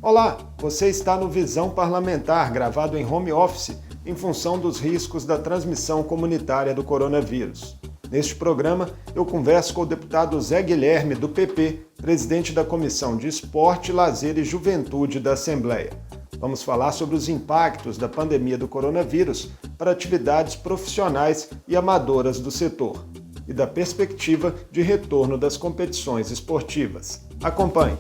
Olá, você está no Visão Parlamentar, gravado em home office, em função dos riscos da transmissão comunitária do coronavírus. Neste programa, eu converso com o deputado Zé Guilherme, do PP, presidente da Comissão de Esporte, Lazer e Juventude da Assembleia. Vamos falar sobre os impactos da pandemia do coronavírus para atividades profissionais e amadoras do setor e da perspectiva de retorno das competições esportivas. Acompanhe!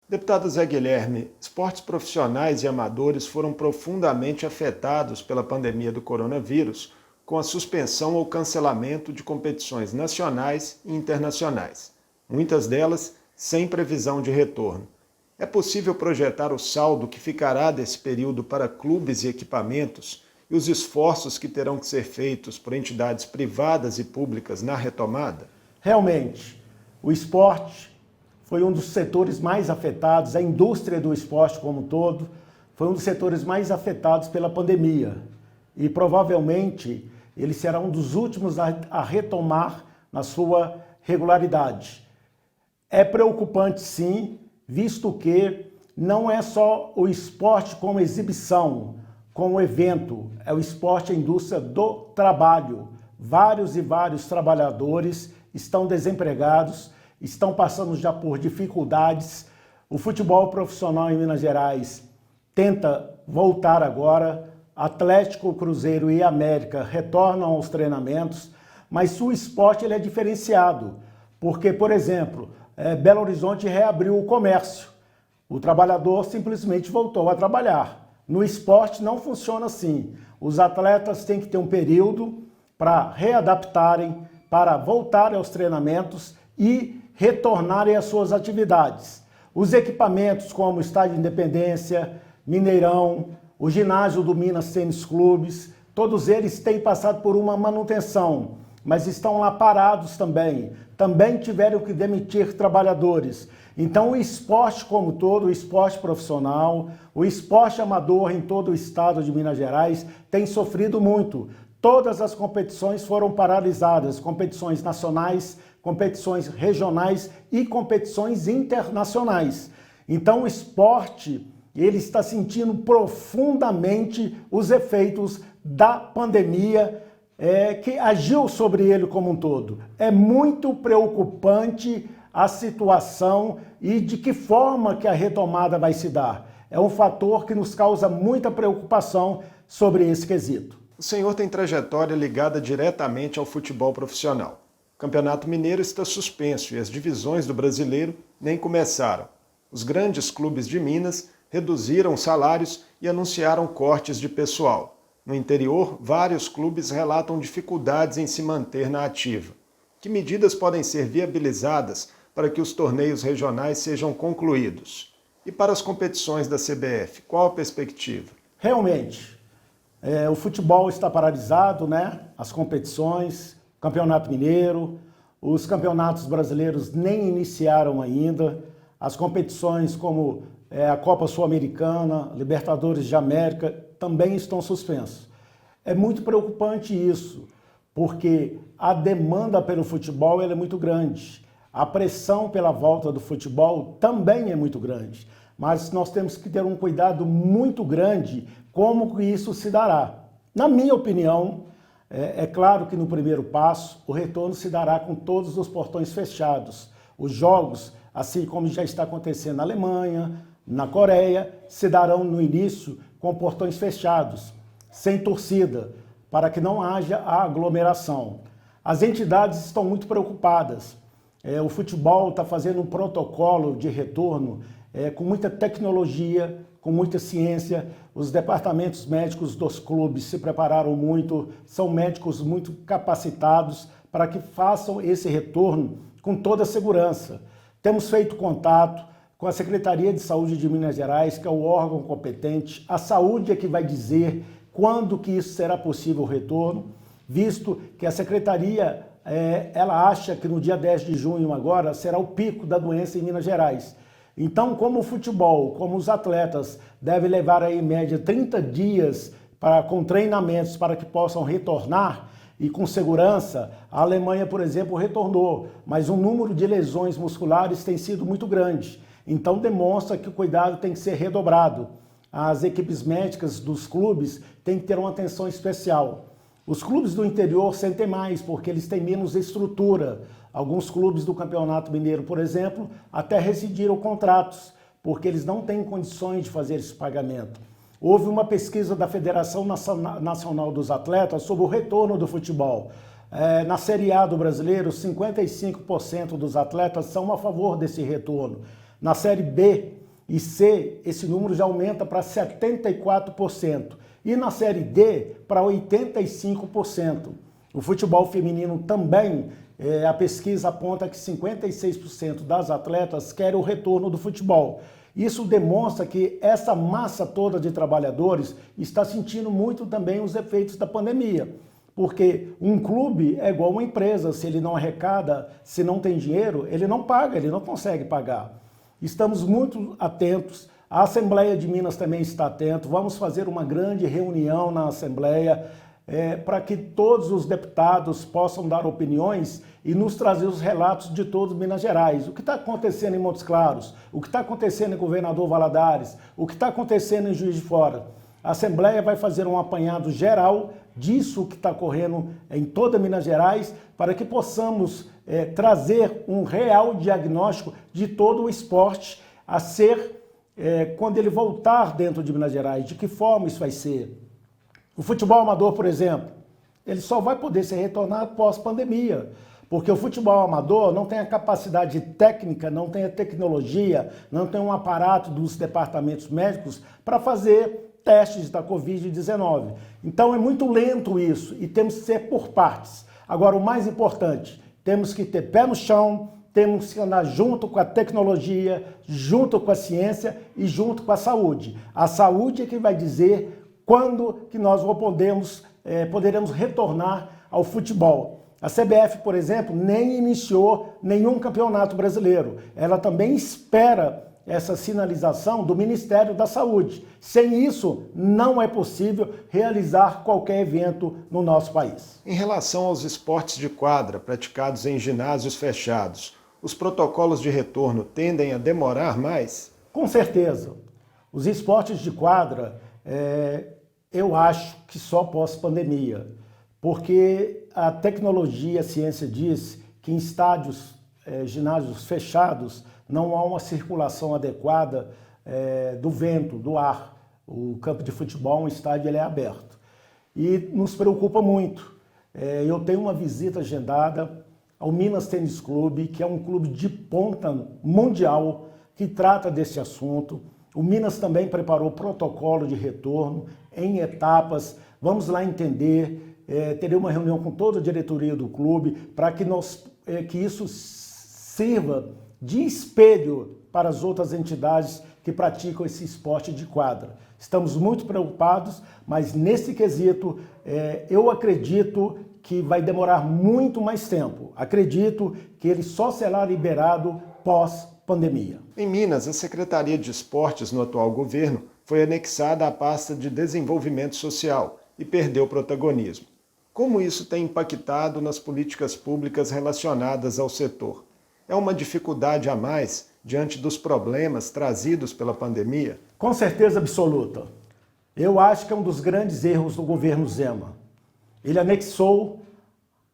Deputado Zé Guilherme, esportes profissionais e amadores foram profundamente afetados pela pandemia do coronavírus, com a suspensão ou cancelamento de competições nacionais e internacionais, muitas delas sem previsão de retorno. É possível projetar o saldo que ficará desse período para clubes e equipamentos e os esforços que terão que ser feitos por entidades privadas e públicas na retomada? Realmente, o esporte foi um dos setores mais afetados, a indústria do esporte como um todo, foi um dos setores mais afetados pela pandemia. E provavelmente ele será um dos últimos a retomar na sua regularidade. É preocupante sim, visto que não é só o esporte como exibição, como evento, é o esporte a indústria do trabalho. Vários e vários trabalhadores estão desempregados, estão passando já por dificuldades. O futebol profissional em Minas Gerais tenta voltar agora. Atlético, Cruzeiro e América retornam aos treinamentos, mas o esporte ele é diferenciado, porque, por exemplo, Belo Horizonte reabriu o comércio. O trabalhador simplesmente voltou a trabalhar. No esporte não funciona assim. Os atletas têm que ter um período para readaptarem, para voltarem aos treinamentos e retornarem às suas atividades. Os equipamentos como o Estádio Independência, Mineirão, o ginásio do Minas Tênis Clubes, todos eles têm passado por uma manutenção, mas estão lá parados também. Também tiveram que demitir trabalhadores. Então o esporte como todo, o esporte profissional, o esporte amador em todo o estado de Minas Gerais tem sofrido muito. Todas as competições foram paralisadas, competições nacionais, competições regionais e competições internacionais. Então o esporte ele está sentindo profundamente os efeitos da pandemia que agiu sobre ele como um todo. É muito preocupante a situação e de que forma que a retomada vai se dar. É um fator que nos causa muita preocupação sobre esse quesito. O senhor tem trajetória ligada diretamente ao futebol profissional. O Campeonato Mineiro está suspenso e as divisões do Brasileiro nem começaram. Os grandes clubes de Minas reduziram salários e anunciaram cortes de pessoal. No interior, vários clubes relatam dificuldades em se manter na ativa. Que medidas podem ser viabilizadas para que os torneios regionais sejam concluídos? E para as competições da CBF, qual a perspectiva? Realmente, o futebol está paralisado, né? As competições, Campeonato Mineiro, os campeonatos brasileiros nem iniciaram ainda, as competições como a Copa Sul-Americana, Libertadores de América, também estão suspensos. É muito preocupante isso, porque a demanda pelo futebol é muito grande. A pressão pela volta do futebol também é muito grande. Mas nós temos que ter um cuidado muito grande como que isso se dará. Na minha opinião, é claro que no primeiro passo o retorno se dará com todos os portões fechados. Os jogos, assim como já está acontecendo na Alemanha, na Coreia, se darão no início com portões fechados, sem torcida, para que não haja a aglomeração. As entidades estão muito preocupadas. O futebol está fazendo um protocolo de retorno com muita tecnologia, com muita ciência. Os departamentos médicos dos clubes se prepararam muito, são médicos muito capacitados para que façam esse retorno com toda a segurança. Temos feito contato com a Secretaria de Saúde de Minas Gerais, que é o órgão competente. A saúde é que vai dizer quando que isso será possível o retorno, visto que a Secretaria ela acha que no dia 10 de junho agora será o pico da doença em Minas Gerais. Então, como o futebol, como os atletas devem levar aí, em média 30 dias com treinamentos para que possam retornar, e com segurança. A Alemanha, por exemplo, retornou, mas o número de lesões musculares tem sido muito grande. Então demonstra que o cuidado tem que ser redobrado. As equipes médicas dos clubes têm que ter uma atenção especial. Os clubes do interior sentem mais, porque eles têm menos estrutura. Alguns clubes do Campeonato Mineiro, por exemplo, até rescindiram contratos, porque eles não têm condições de fazer esse pagamento. Houve uma pesquisa da Federação Nacional dos Atletas sobre o retorno do futebol. Na Série A do brasileiro, 55% dos atletas são a favor desse retorno. Na Série B e C, esse número já aumenta para 74%. E na Série D, para 85%. O futebol feminino também, a pesquisa aponta que 56% das atletas querem o retorno do futebol. Isso demonstra que essa massa toda de trabalhadores está sentindo muito também os efeitos da pandemia. Porque um clube é igual uma empresa, se ele não arrecada, se não tem dinheiro, ele não paga, ele não consegue pagar. Estamos muito atentos, a Assembleia de Minas também está atenta, vamos fazer uma grande reunião na Assembleia para que todos os deputados possam dar opiniões e nos trazer os relatos de todos Minas Gerais. O que está acontecendo em Montes Claros, o que está acontecendo em Governador Valadares, o que está acontecendo em Juiz de Fora. A Assembleia vai fazer um apanhado geral disso que está ocorrendo em toda Minas Gerais para que possamos trazer um real diagnóstico de todo o esporte a ser, quando ele voltar dentro de Minas Gerais, de que forma isso vai ser. O futebol amador, por exemplo, ele só vai poder se retornar pós-pandemia, porque o futebol amador não tem a capacidade técnica, não tem a tecnologia, não tem um aparato dos departamentos médicos para fazer testes da Covid-19. Então é muito lento isso e temos que ser por partes. Agora, o mais importante, temos que ter pé no chão, temos que andar junto com a tecnologia, junto com a ciência e junto com a saúde. A saúde é que vai dizer quando que nós poderemos retornar ao futebol. A CBF, por exemplo, nem iniciou nenhum campeonato brasileiro. Ela também espera essa sinalização do Ministério da Saúde. Sem isso, não é possível realizar qualquer evento no nosso país. Em relação aos esportes de quadra praticados em ginásios fechados, os protocolos de retorno tendem a demorar mais? Com certeza. Os esportes de quadra, eu acho que só pós-pandemia, porque a tecnologia, a ciência diz que em estádios, ginásios fechados, não há uma circulação adequada do vento, do ar. O campo de futebol, um estádio, ele é aberto. E nos preocupa muito. Eu tenho uma visita agendada ao Minas Tênis Clube, que é um clube de ponta mundial que trata desse assunto. O Minas também preparou protocolo de retorno em etapas. Vamos lá entender. Terei uma reunião com toda a diretoria do clube para que isso sirva de espelho para as outras entidades que praticam esse esporte de quadra. Estamos muito preocupados, mas nesse quesito eu acredito que vai demorar muito mais tempo. Acredito que ele só será liberado pós-pandemia. Em Minas, a Secretaria de Esportes no atual governo foi anexada à pasta de Desenvolvimento Social e perdeu protagonismo. Como isso tem impactado nas políticas públicas relacionadas ao setor? É uma dificuldade a mais diante dos problemas trazidos pela pandemia? Com certeza absoluta. Eu acho que é um dos grandes erros do governo Zema. Ele anexou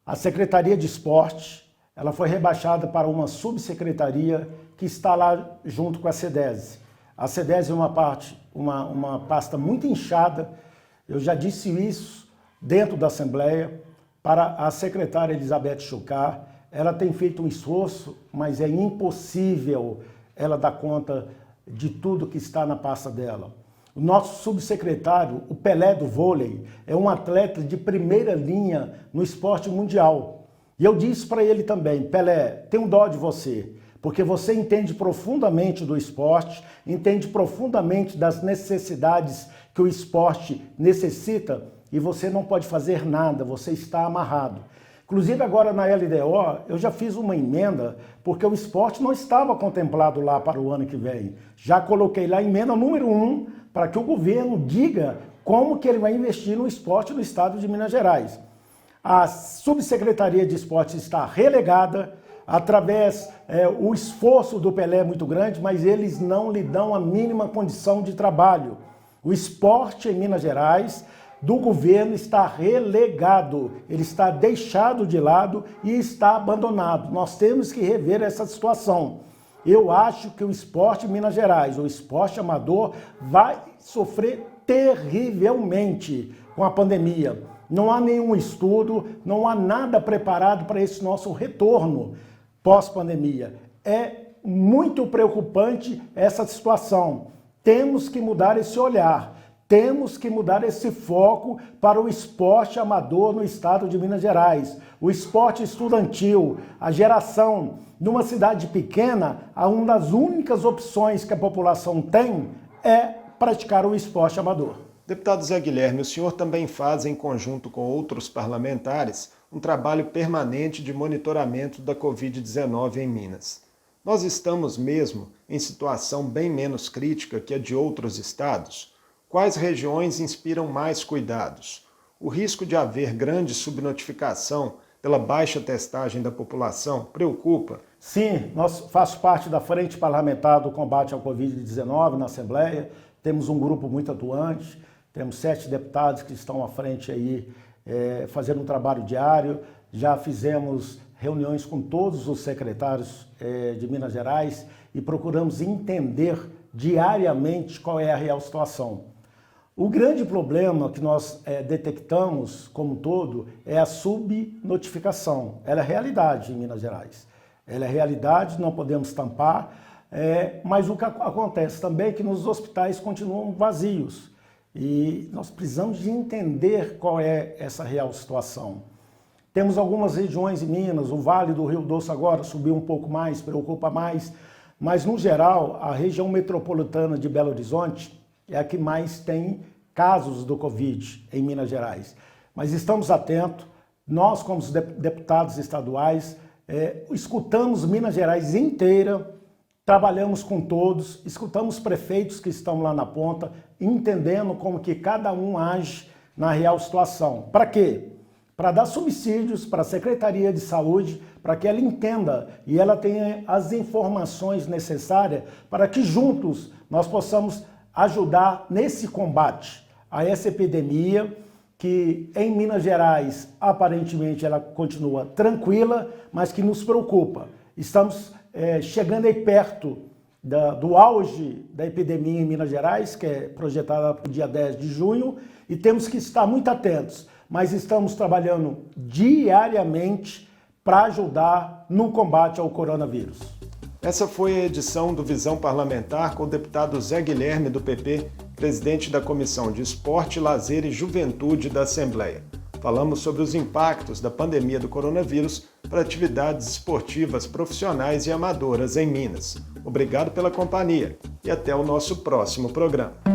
a Secretaria de Esporte, ela foi rebaixada para uma subsecretaria que está lá junto com a CEDESE. A CEDESE é uma pasta muito inchada, eu já disse isso dentro da Assembleia, para a secretária Elizabeth Chucar. Ela tem feito um esforço, mas é impossível ela dar conta de tudo que está na pasta dela. O nosso subsecretário, o Pelé do vôlei, é um atleta de primeira linha no esporte mundial. E eu disse para ele também, Pelé, tenho dó de você, porque você entende profundamente do esporte, entende profundamente das necessidades que o esporte necessita e você não pode fazer nada, você está amarrado. Inclusive agora na LDO eu já fiz uma emenda porque o esporte não estava contemplado lá para o ano que vem. Já coloquei lá a emenda número 1 para que o governo diga como que ele vai investir no esporte no estado de Minas Gerais. A Subsecretaria de Esportes está relegada, o esforço do Pelé é muito grande, mas eles não lhe dão a mínima condição de trabalho. O esporte em Minas Gerais, do governo, está relegado, ele está deixado de lado e está abandonado. Nós temos que rever essa situação. Eu acho que o esporte em Minas Gerais, o esporte amador, vai sofrer terrivelmente com a pandemia. Não há nenhum estudo, não há nada preparado para esse nosso retorno pós-pandemia. É muito preocupante essa situação. Temos que mudar esse olhar, temos que mudar esse foco para o esporte amador no estado de Minas Gerais. O esporte estudantil, a geração numa cidade pequena, uma das únicas opções que a população tem é praticar o esporte amador. Deputado Zé Guilherme, o senhor também faz, em conjunto com outros parlamentares, um trabalho permanente de monitoramento da Covid-19 em Minas. Nós estamos mesmo em situação bem menos crítica que a de outros estados? Quais regiões inspiram mais cuidados? O risco de haver grande subnotificação pela baixa testagem da população preocupa? Sim, nós faço parte da Frente Parlamentar do Combate ao Covid-19 na Assembleia, temos um grupo muito atuante, temos 7 deputados que estão à frente aí, fazendo um trabalho diário. Já fizemos reuniões com todos os secretários de Minas Gerais e procuramos entender diariamente qual é a real situação. O grande problema que nós detectamos como um todo é a subnotificação. Ela é realidade em Minas Gerais. Ela é realidade, não podemos tampar, mas o que acontece também é que nos hospitais continuam vazios. E nós precisamos de entender qual é essa real situação. Temos algumas regiões em Minas, o Vale do Rio Doce agora subiu um pouco mais, preocupa mais, mas no geral a região metropolitana de Belo Horizonte é a que mais tem casos do Covid em Minas Gerais. Mas estamos atentos, nós como deputados estaduais, escutamos Minas Gerais inteira, trabalhamos com todos, escutamos prefeitos que estão lá na ponta, entendendo como que cada um age na real situação. Para quê? Para dar subsídios para a Secretaria de Saúde, para que ela entenda e ela tenha as informações necessárias para que juntos nós possamos ajudar nesse combate a essa epidemia que em Minas Gerais aparentemente ela continua tranquila, mas que nos preocupa. Estamos chegando aí perto do auge da epidemia em Minas Gerais, que é projetada para o dia 10 de junho, e temos que estar muito atentos, mas estamos trabalhando diariamente para ajudar no combate ao coronavírus. Essa foi a edição do Visão Parlamentar com o deputado Zé Guilherme, do PP, presidente da Comissão de Esporte, Lazer e Juventude da Assembleia. Falamos sobre os impactos da pandemia do coronavírus para atividades esportivas profissionais e amadoras em Minas. Obrigado pela companhia e até o nosso próximo programa.